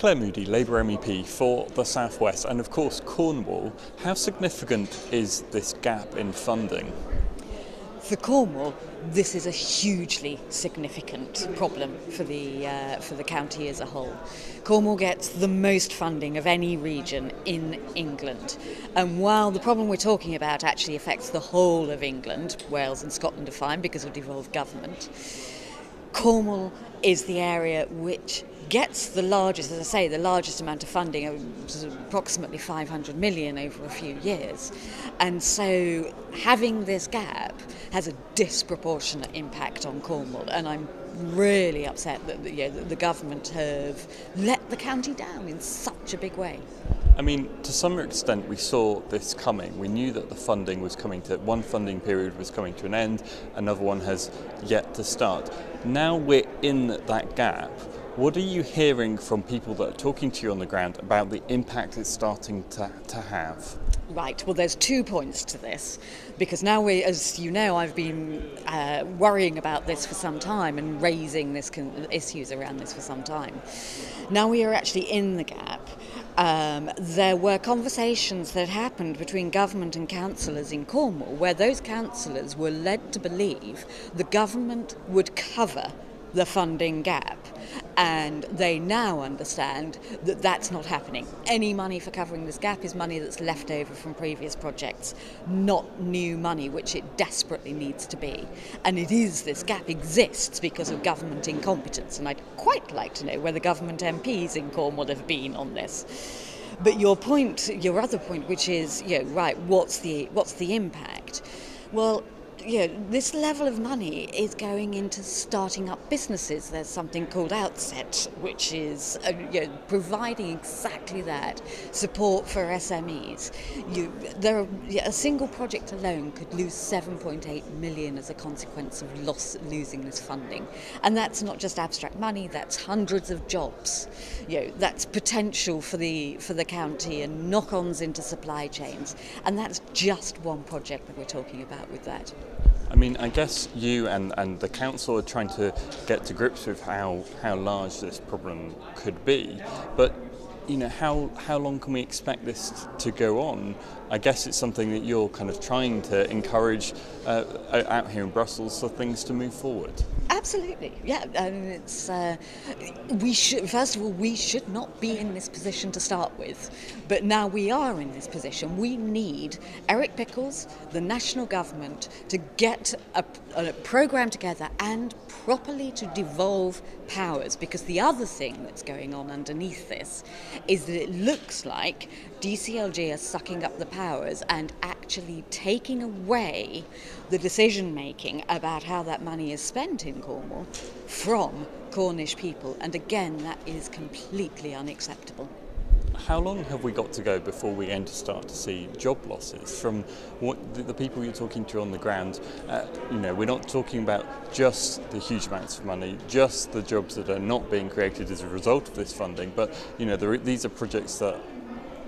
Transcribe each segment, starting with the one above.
Claire Moody, Labour MEP for the South West and of course Cornwall. How significant is this gap in funding? For Cornwall, this is a hugely significant problem for the county as a whole. Cornwall gets the most funding of any region in England, and while the problem we're talking about actually affects the whole of England, Wales and Scotland are fine because of devolved government, Cornwall is the area which gets the largest, as I say, the largest amount of funding, approximately 500 million over a few years. And so having this gap has a disproportionate impact on Cornwall, and I'm really upset that the government have let the county down in such a big way. I mean, to some extent we saw this coming. We knew that the funding was coming to, one funding period was coming to an end, another one has yet to start. Now we're in that gap. What are you hearing from people that are talking to you on the ground about the impact it's starting to have? Right, well there's 2 points to this, because now as you know, I've been worrying about this for some time and raising issues around this for some time. Now we are actually in the gap. There were conversations that happened between government and councillors in Cornwall where those councillors were led to believe the government would cover the funding gap, and they now understand that that's not happening. Any money for covering this gap is money that's left over from previous projects, not new money, which it desperately needs to be. And this gap exists because of government incompetence, and I'd quite like to know whether government MPs in Cornwall have been on this. But your other point, which is, right, what's the impact? Well, this level of money is going into starting up businesses. There's something called Outset, which is providing exactly that support for SMEs. A single project alone could lose 7.8 million as a consequence of losing this funding, and that's not just abstract money. That's hundreds of jobs. That's potential for the county and knock-ons into supply chains, and that's just one project that we're talking about with that. I mean, I guess you and the council are trying to get to grips with how large this problem could be, but how long can we expect this to go on? I guess it's something that you're kind of trying to encourage out here in Brussels for things to move forward. Absolutely, yeah. I mean, we should not be in this position to start with, but now we are in this position. We need Eric Pickles, the national government, to get a programme together and properly to devolve powers, because the other thing that's going on underneath this is that it looks like DCLG are sucking up the powers and actually taking away the decision making about how that money is spent in Cornwall from Cornish people, and again that is completely unacceptable. How long have we got to go before we start to see job losses from what the people you're talking to on the ground? We're not talking about just the huge amounts of money, just the jobs that are not being created as a result of this funding, but these are projects that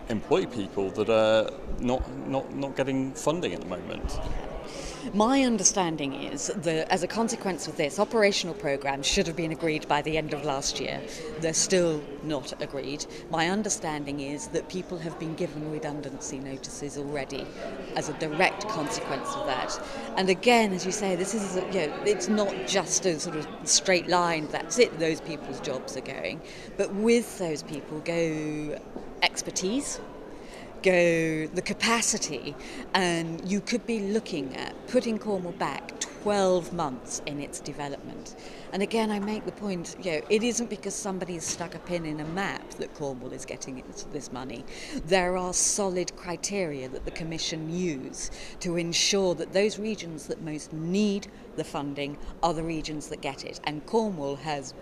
employ people that are not getting funding at the moment. My understanding is that as a consequence of this, operational programmes should have been agreed by the end of last year. They're still not agreed. My understanding is that people have been given redundancy notices already as a direct consequence of that. And again, as you say, this is it's not just a sort of straight line, that's it, those people's jobs are going. But with those people go expertise, go the capacity, and you could be looking at putting Cornwall back 12 months in its development. And again, I make the point, it isn't because somebody has stuck a pin in a map that Cornwall is getting this money. There are solid criteria that the Commission use to ensure that those regions that most need the funding are the regions that get it. And Cornwall has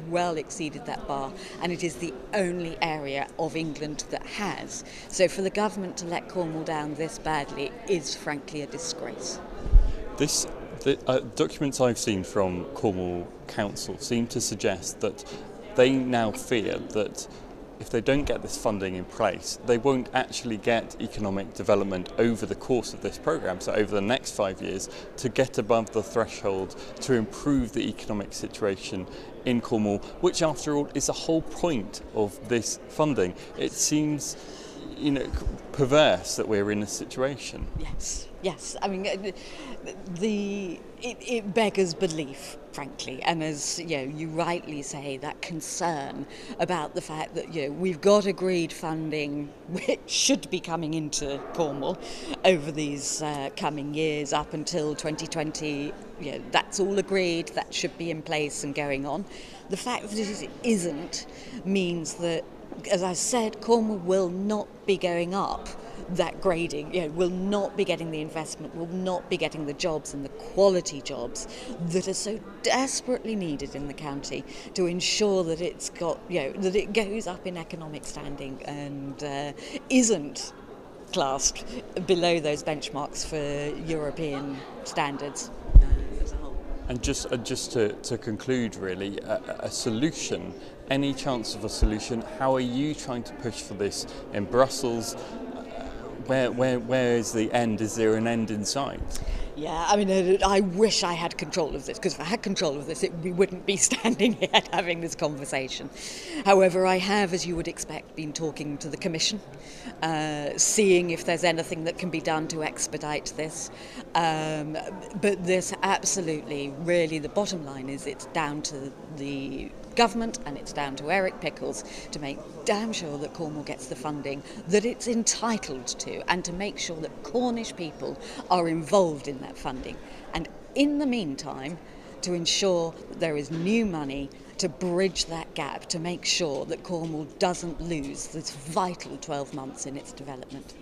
well exceeded that bar, and it is the only area of England that has. So for the government to let Cornwall down this badly is frankly a disgrace. The documents I've seen from Cornwall Council seem to suggest that they now fear that if they don't get this funding in place, they won't actually get economic development over the course of this programme, so over the next 5 years, to get above the threshold to improve the economic situation in Cornwall, which after all is the whole point of this funding. It seems, perverse that we're in this situation. Yes. I mean, it beggars belief, frankly. And as you rightly say, that concern about the fact that we've got agreed funding which should be coming into Cornwall over these coming years up until 2020. That's all agreed. That should be in place and going on. The fact that it isn't means that, as I said, Cornwall will not be going up that grading, will not be getting the investment, will not be getting the jobs and the quality jobs that are so desperately needed in the county to ensure that it's got, that it goes up in economic standing and isn't classed below those benchmarks for European standards as a whole. And just to conclude, really, a solution, any chance of a solution? How are you trying to push for this in Brussels? Where is the end? Is there an end in sight? Yeah, I mean, I wish I had control of this, because if I had control of this, we wouldn't be standing here having this conversation. However, I have, as you would expect, been talking to the Commission, seeing if there's anything that can be done to expedite this. But this absolutely, really, the bottom line is it's down to the government and it's down to Eric Pickles to make damn sure that Cornwall gets the funding that it's entitled to, and to make sure that Cornish people are involved in that funding. And in the meantime, to ensure that there is new money to bridge that gap, to make sure that Cornwall doesn't lose this vital 12 months in its development.